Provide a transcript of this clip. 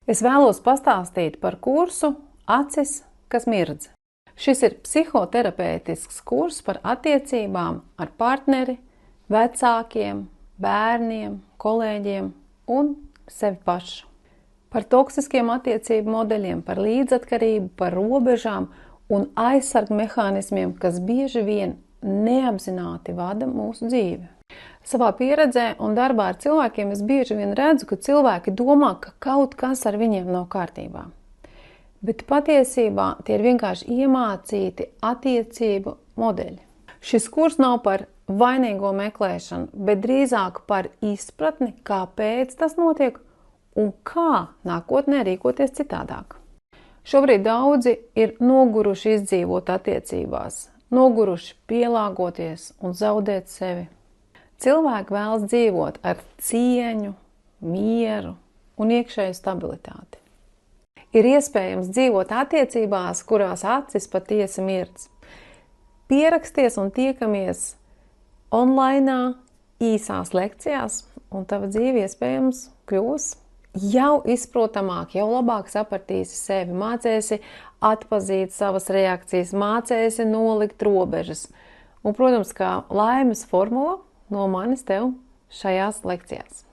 Es vēlos pastāstīt par kursu Acis, kas mirdz. Šis ir psihoterapeitisks kurs par attiecībām ar partneri, vecākiem, bērniem, kolēģiem un sevi pašu. Par toksiskiem attiecību modeļiem, par līdzatkarību, par robežām un aizsargu mehānismiem, kas bieži vien neapzināti vada mūsu dzīvi. Savā pieredzē un darbā ar cilvēkiem es bieži vien redzu, ka cilvēki domā, ka kaut kas ar viņiem nav kārtībā. Bet patiesībā tie ir vienkārši iemācīti attiecību modeļi. Šis kurs nav par vainīgo meklēšanu, bet drīzāk par izpratni, kāpēc tas notiek un kā nākotnē rīkoties citādāk. Šobrīd daudzi ir noguruši izdzīvot attiecībās, noguruši pielāgoties un zaudēt sevi. Cilvēki vēlas dzīvot ar cieņu, mieru un iekšēju stabilitāti. Ir iespējams dzīvot attiecībās, kurās acis patiesi mirdz. Pieraksties un tiekamies online īsās lekcijās, un tava dzīve iespējams kļūs jau izprotamāk, jau labāk sapratīsi sevi, mācēsi atpazīt savas reakcijas, mācēsi nolikt robežas. Un, protams, kā laimes formula no manis tev šajās lekcijās.